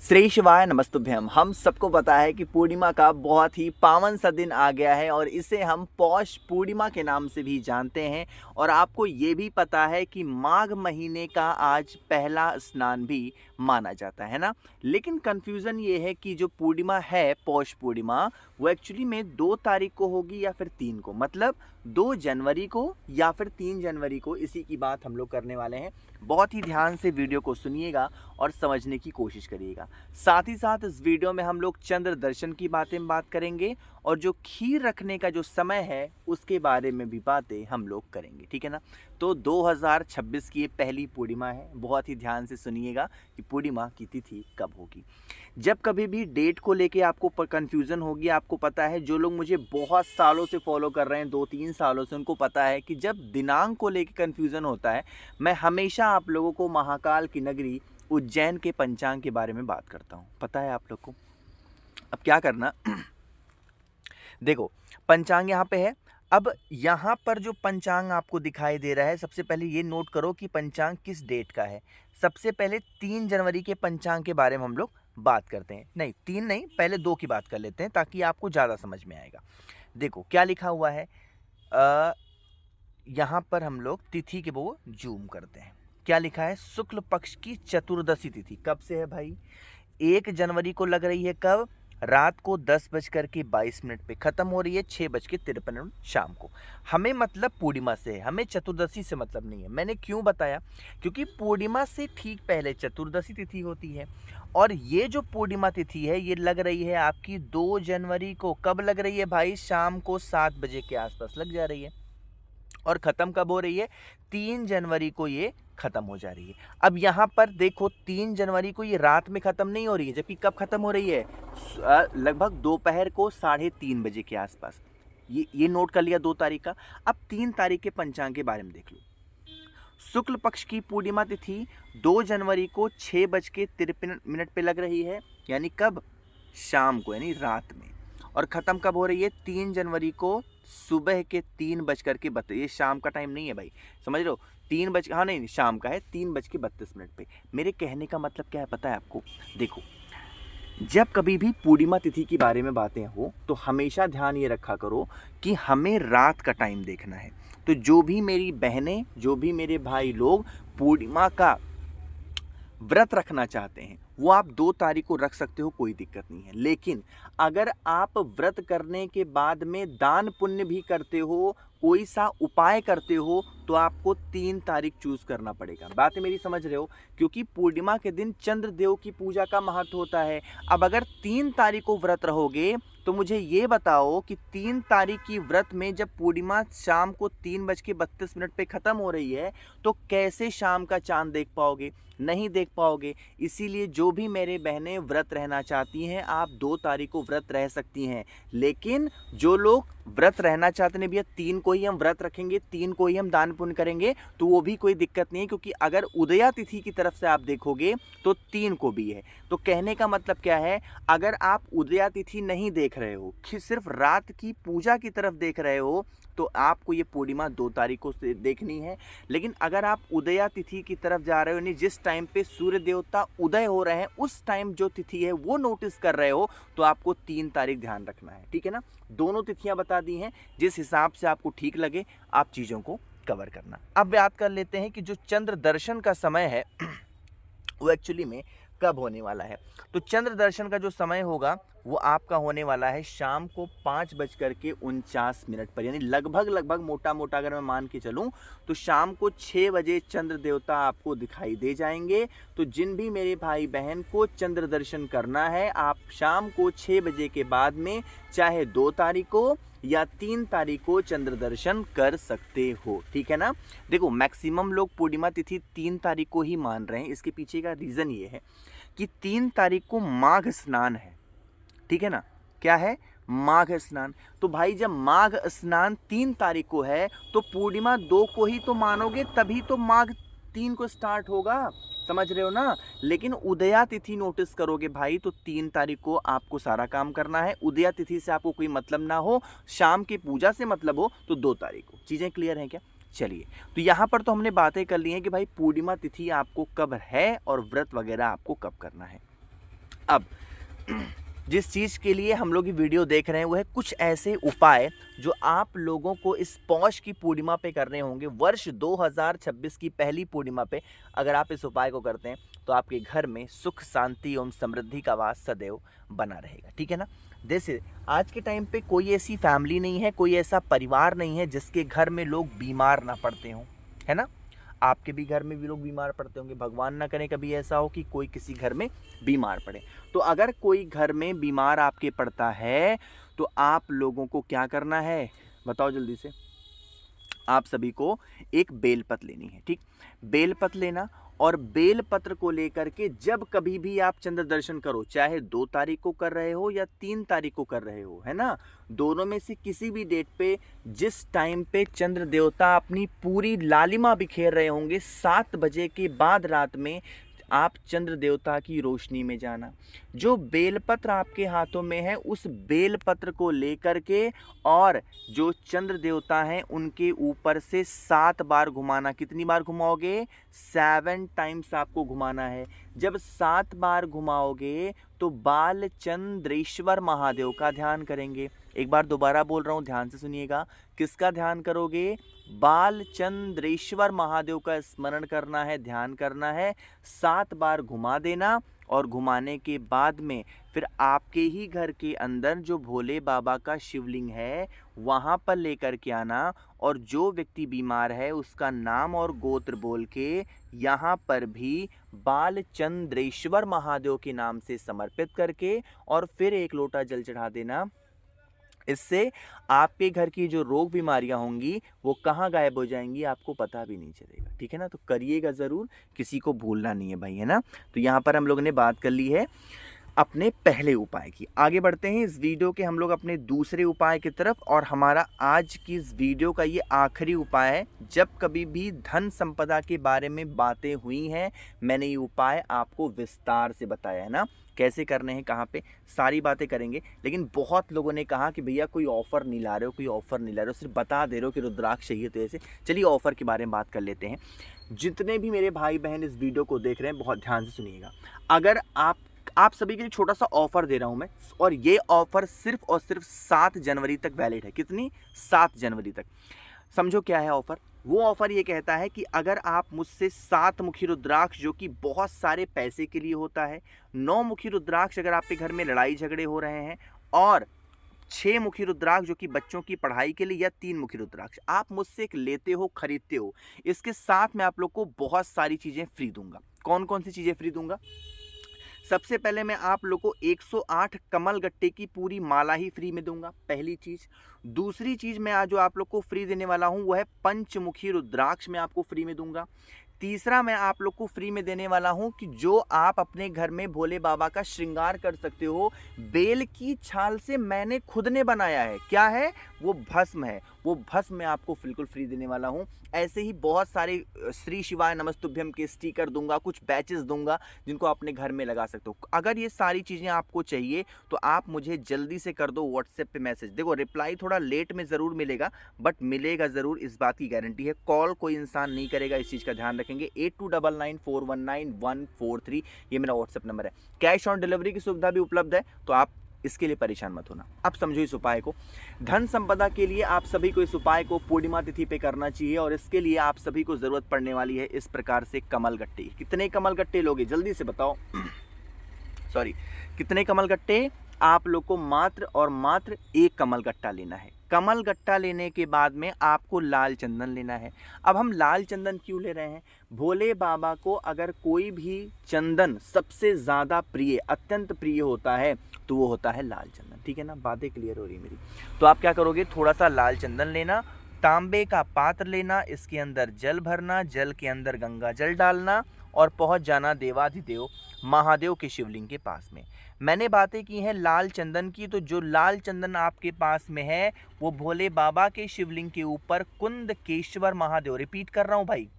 श्री शिवाय नमस्तुभ्यम। हम सबको पता है कि पूर्णिमा का बहुत ही पावन सा दिन आ गया है और इसे हम पौष पूर्णिमा के नाम से भी जानते हैं। और आपको ये भी पता है कि माघ महीने का आज पहला स्नान भी माना जाता है ना। लेकिन कन्फ्यूज़न ये है कि जो पूर्णिमा है पौष पूर्णिमा, वो एक्चुअली में 2 तारीख को होगी या फिर 3 को, मतलब 2 जनवरी को या फिर 3 जनवरी को। इसी की बात हम लोग करने वाले हैं। बहुत ही ध्यान से वीडियो को सुनिएगा और समझने की कोशिश करिएगा। साथ ही साथ इस वीडियो में हम लोग चंद्र दर्शन की बात करेंगे और जो खीर रखने का जो समय है उसके बारे में भी बातें हम लोग करेंगे, ठीक है ना। तो 2026 की ये पहली पूर्णिमा है। बहुत ही ध्यान से सुनिएगा कि पूर्णिमा की तिथि कब होगी। जब कभी भी डेट को लेके आपको कन्फ्यूज़न होगी, आपको पता है, जो लोग मुझे बहुत सालों से फॉलो कर रहे हैं, 2-3 सालों से, उनको पता है कि जब दिनांक को लेके कन्फ्यूज़न होता है, मैं हमेशा आप लोगों को महाकाल की नगरी उज्जैन के पंचांग के बारे में बात करता हूँ। पता है आप लोग को। अब क्या करना देखो, पंचांग यहाँ पे है। अब यहाँ पर जो पंचांग आपको दिखाई दे रहा है, सबसे पहले ये नोट करो कि पंचांग किस डेट का है। सबसे पहले 3 जनवरी के पंचांग के बारे में हम लोग बात करते हैं। नहीं, 3 नहीं, पहले 2 की बात कर लेते हैं ताकि आपको ज़्यादा समझ में आएगा। देखो क्या लिखा हुआ है। यहाँ पर हम लोग तिथि के वो जूम करते हैं। क्या लिखा है? शुक्ल पक्ष की चतुर्दशी तिथि कब से है भाई? 1 जनवरी को लग रही है। कब? रात को 10:22 पे खत्म हो रही है, 6:53 शाम को। हमें मतलब पूर्णिमा से है, हमें चतुर्दशी से मतलब नहीं है। मैंने क्यों बताया? क्योंकि पूर्णिमा से ठीक पहले चतुर्दशी तिथि होती है और ये जो पूर्णिमा तिथि है ये लग रही है आपकी 2 जनवरी को। कब लग रही है भाई? शाम को 7 बजे के आसपास लग जा रही है। और ख़त्म कब हो रही है? 3 जनवरी को ये ख़त्म हो जा रही है। अब यहाँ पर देखो, 3 जनवरी को ये रात में ख़त्म नहीं हो रही है, जबकि कब ख़त्म हो रही है? लगभग दोपहर को 3:30 बजे के आसपास। ये नोट कर लिया 2 तारीख का। अब 3 तारीख के पंचांग के बारे में देख लो। शुक्ल पक्ष की पूर्णिमा तिथि 2 जनवरी को 6:53 पे लग रही है। यानी कब? शाम को, यानी रात में। और ख़त्म कब हो रही है? 3 जनवरी को सुबह के 3:32। ये शाम का टाइम नहीं है भाई, समझ रहे हो? 3 बज हाँ नहीं, शाम का है, 3:32 पे। मेरे कहने का मतलब क्या है पता है आपको? देखो, जब कभी भी पूर्णिमा तिथि के बारे में बातें हो तो हमेशा ध्यान ये रखा करो कि हमें रात का टाइम देखना है। तो जो भी मेरी बहनें, जो भी मेरे भाई लोग पूर्णिमा का व्रत रखना चाहते हैं, वो आप 2 तारीख को रख सकते हो, कोई दिक्कत नहीं है। लेकिन अगर आप व्रत करने के बाद में दान पुण्य भी करते हो, कोई सा उपाय करते हो, तो आपको 3 तारीख चूज करना पड़ेगा। बात मेरी समझ रहे हो? क्योंकि पूर्णिमा के दिन चंद्रदेव की पूजा का महत्व होता है। अब अगर 3 तारीख को व्रत रहोगे तो मुझे ये बताओ कि 3 तारीख की व्रत में जब पूर्णिमा शाम को 3:32 पे ख़त्म हो रही है, तो कैसे शाम का चांद देख पाओगे? नहीं देख पाओगे। इसीलिए जो भी मेरे बहनें व्रत रहना चाहती हैं, आप 2 तारीख को व्रत रह सकती हैं। लेकिन जो लोग व्रत रहना चाहते हैं, भैया 3 को ही हम व्रत रखेंगे, 3 को ही हम दान पुण्य करेंगे, तो वो भी कोई दिक्कत नहीं है। क्योंकि अगर उदया तिथि की तरफ से आप देखोगे तो 3 को भी है। तो कहने का मतलब क्या है? अगर आप उदया तिथि नहीं देख रहे हो, सिर्फ रात की पूजा की तरफ देख रहे हो, तो आपको ये पूर्णिमा 2 तारीख को देखनी है। लेकिन अगर आप उदया तिथि की तरफ जा रहे हो, यानी जिस टाइम पे सूर्य देवता उदय हो रहे हैं उस टाइम जो तिथि है वो नोटिस कर रहे हो, तो आपको 3 तारीख ध्यान रखना है, ठीक है ना। दोनों तिथियां बता दी हैं, जिस हिसाब से आपको ठीक लगे आप चीज़ों को कवर करना। अब बात कर लेते हैं कि जो चंद्र दर्शन का समय है वो एक्चुअली में कब होने वाला है। तो चंद्र दर्शन का जो समय होगा वो आपका होने वाला है शाम को 5:49 पर, यानी लगभग मोटा मोटा अगर मैं मान के चलूँ तो शाम को 6 बजे चंद्र देवता आपको दिखाई दे जाएंगे। तो जिन भी मेरे भाई बहन को चंद्र दर्शन करना है, आप शाम को 6 बजे के बाद में चाहे 2 तारीख को या 3 तारीख को चंद्र दर्शन कर सकते हो, ठीक है ना। देखो, मैक्सिमम लोग पूर्णिमा तिथि 3 तारीख को ही मान रहे हैं। इसके पीछे का रीज़न ये है कि 3 तारीख को माघ स्नान है, ठीक है ना। क्या है? माघ स्नान। तो भाई जब माघ स्नान 3 तारीख को है तो पूर्णिमा 2 को ही तो मानोगे, तभी तो माघ 3 को स्टार्ट होगा, समझ रहे हो ना। लेकिन उदया तिथि नोटिस करोगे भाई तो 3 तारीख को आपको सारा काम करना है। उदया तिथि से आपको कोई मतलब ना हो, शाम की पूजा से मतलब हो, तो 2 तारीख को। चीज़ें क्लियर हैं क्या? चलिए, तो यहाँ पर तो हमने बातें कर ली हैं कि भाई पूर्णिमा तिथि आपको कब है और व्रत वगैरह आपको कब करना है। अब जिस चीज़ के लिए हम लोग ये वीडियो देख रहे हैं वो है कुछ ऐसे उपाय जो आप लोगों को इस पौष की पूर्णिमा पे करने होंगे। वर्ष 2026 की पहली पूर्णिमा पे अगर आप इस उपाय को करते हैं तो आपके घर में सुख, शांति एवं समृद्धि का वास सदैव बना रहेगा। ठीक है ना। जैसे आज के टाइम पे कोई ऐसी फैमिली नहीं है, कोई ऐसा परिवार नहीं है जिसके घर में लोग बीमार ना पड़ते हों, है ना। आपके भी घर में भी लोग बीमार पड़ते होंगे। भगवान ना करे कभी ऐसा हो कि कोई किसी घर में बीमार पड़े। तो अगर कोई घर में बीमार आपके पड़ता है तो आप लोगों को क्या करना है बताओ जल्दी से। आप सभी को एक बेलपत्र लेनी है। ठीक, बेलपत्र लेना और बेलपत्र को लेकर के जब कभी भी आप चंद्र दर्शन करो, चाहे 2 तारीख को कर रहे हो या 3 तारीख को कर रहे हो, है ना, दोनों में से किसी भी डेट पे जिस टाइम पे चंद्र देवता अपनी पूरी लालिमा बिखेर रहे होंगे 7 बजे के बाद रात में आप चंद्र देवता की रोशनी में जाना। जो बेलपत्र आपके हाथों में है उस बेलपत्र को लेकर के और जो चंद्र देवता हैं उनके ऊपर से 7 बार घुमाना। कितनी बार घुमाओगे? 7 टाइम्स आपको घुमाना है। जब 7 बार घुमाओगे तो बालचंद्रेश्वर महादेव का ध्यान करेंगे। एक बार दोबारा बोल रहा हूँ, ध्यान से सुनिएगा। किसका ध्यान करोगे? बालचंद्रेश्वर महादेव का स्मरण करना है, ध्यान करना है। 7 बार घुमा देना और घुमाने के बाद में फिर आपके ही घर के अंदर जो भोले बाबा का शिवलिंग है वहाँ पर लेकर के आना और जो व्यक्ति बीमार है उसका नाम और गोत्र बोल के यहाँ पर भी बालचंद्रेश्वर महादेव के नाम से समर्पित करके और फिर 1 लोटा जल चढ़ा देना। इससे आपके घर की जो रोग बीमारियां होंगी वो कहाँ गायब हो जाएंगी आपको पता भी नहीं चलेगा। ठीक है ना। तो करिएगा ज़रूर, किसी को भूलना नहीं है भाई, है ना। तो यहाँ पर हम लोगों ने बात कर ली है अपने पहले उपाय की। आगे बढ़ते हैं इस वीडियो के हम लोग अपने दूसरे उपाय की तरफ। और हमारा आज की इस वीडियो का ये आखिरी उपाय है। जब कभी भी धन संपदा के बारे में बातें हुई हैं मैंने ये उपाय आपको विस्तार से बताया है ना, कैसे करने हैं, कहाँ पे, सारी बातें करेंगे। लेकिन बहुत लोगों ने कहा कि भैया कोई ऑफ़र नहीं ला रहे हो, कोई ऑफ़र नहीं ला रहे हो, सिर्फ बता दे रहे हो कि रुद्राक्ष चाहिए। तो ऐसे चलिए ऑफ़र के बारे में बात कर लेते हैं। जितने भी मेरे भाई बहन इस वीडियो को देख रहे हैं बहुत ध्यान से सुनिएगा। अगर आप सभी के लिए छोटा सा ऑफर दे रहा हूं मैं, और ये ऑफर सिर्फ और सिर्फ 7 जनवरी तक वैलिड है। कितनी? 7 जनवरी तक। समझो क्या है ऑफर। वो ऑफर ये कहता है कि अगर आप मुझसे 7 मुखी रुद्राक्ष जो कि बहुत सारे पैसे के लिए होता है, 9 मुखी रुद्राक्ष अगर आपके घर में लड़ाई झगड़े हो रहे हैं, और 6 मुखी रुद्राक्ष जो कि बच्चों की पढ़ाई के लिए, या 3 मुखी रुद्राक्ष आप मुझसे एक लेते हो, खरीदते हो, इसके साथ मैं आप लोग को बहुत सारी चीज़ें फ्री दूंगा। कौन कौन सी चीज़ें फ्री दूंगा? सबसे पहले मैं आप लोग को 108 कमल गट्टे की पूरी माला ही फ्री में दूंगा, पहली चीज। दूसरी चीज मैं आज जो आप लोग को फ्री देने वाला हूं वो है पंचमुखी रुद्राक्ष मैं आपको फ्री में दूंगा। तीसरा मैं आप लोग को फ्री में देने वाला हूं कि जो आप अपने घर में भोले बाबा का श्रृंगार कर सकते हो, बेल की छाल से मैंने खुद ने बनाया है। क्या है वो? भस्म है। वो भस्म मैं आपको बिल्कुल फ्री देने वाला हूं। ऐसे ही बहुत सारे श्री शिवाय नमस्तुभ्यम के स्टिकर दूंगा, कुछ बैचेस दूंगा जिनको अपने घर में लगा सकते हो। अगर ये सारी चीज़ें आपको चाहिए तो आप मुझे जल्दी से कर दो व्हाट्सएप पे मैसेज। देखो रिप्लाई थोड़ा लेट में ज़रूर मिलेगा बट मिलेगा ज़रूर, इस बात की गारंटी है। कॉल कोई इंसान नहीं करेगा, इस चीज़ का ध्यान रखेंगे। 8299419143 ये मेरा व्हाट्सएप नंबर है। कैश ऑन डिलीवरी की सुविधा भी उपलब्ध है, तो आप इसके लिए परेशान मत होना। अब समझो इस उपाय को। धन संपदा के लिए आप सभी को इस उपाय को पूर्णिमा तिथि पे करना चाहिए, और इसके लिए आप सभी को जरूरत पड़ने वाली है इस प्रकार से कमल गट्टे। कितने कमल गट्टे लोगे जल्दी से बताओ? सॉरी, कितने कमल गट्टे? आप लोग को मात्र और मात्र 1 कमल गट्टा लेना है। कमल गट्टा लेने के बाद में आपको लाल चंदन लेना है। अब हम लाल चंदन क्यों ले रहे हैं? भोले बाबा को अगर कोई भी चंदन सबसे ज़्यादा प्रिय, अत्यंत प्रिय होता है तो वो होता है लाल चंदन। ठीक है ना, बातें क्लियर हो रही मेरी? तो आप क्या करोगे? थोड़ा सा लाल चंदन लेना, तांबे का पात्र लेना, इसके अंदर जल भरना, जल के अंदर गंगा जल डालना और पहुंच जाना देवाधिदेव महादेव के शिवलिंग के पास में। मैंने बातें की हैं लाल चंदन की, तो जो लाल चंदन आपके पास में है वो भोले बाबा के शिवलिंग के ऊपर कुंदकेश्वर महादेव, रिपीट कर रहा हूं भाई,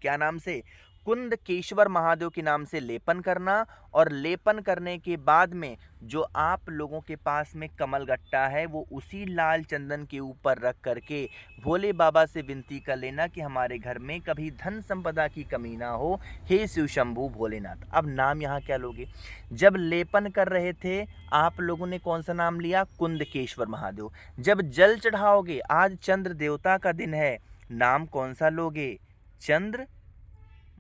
क्या नाम से? कुंदकेश्वर महादेव के नाम से लेपन करना, और लेपन करने के बाद में जो आप लोगों के पास में कमल गट्टा है वो उसी लाल चंदन के ऊपर रख करके भोले बाबा से विनती कर लेना कि हमारे घर में कभी धन संपदा की कमी ना हो, हे शिव शंभू भोलेनाथ। अब नाम यहाँ क्या लोगे? जब लेपन कर रहे थे आप लोगों ने कौन सा नाम लिया? कुंदकेश्वर महादेव। जब जल चढ़ाओगे, आज चंद्र देवता का दिन है, नाम कौन सा लोगे? चंद्र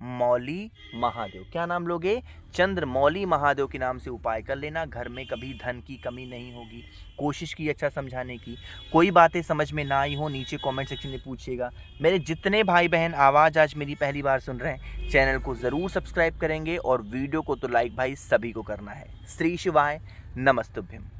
मौली महादेव। क्या नाम लोगे? चंद्र मौली महादेव के नाम से उपाय कर लेना, घर में कभी धन की कमी नहीं होगी। कोशिश की अच्छा समझाने की, कोई बातें समझ में ना आई हो नीचे कमेंट सेक्शन में पूछिएगा। मेरे जितने भाई बहन आवाज़ आज मेरी पहली बार सुन रहे हैं, चैनल को ज़रूर सब्सक्राइब करेंगे और वीडियो को तो लाइक भाई सभी को करना है। श्री शिवाय नमस्तुभ्यम।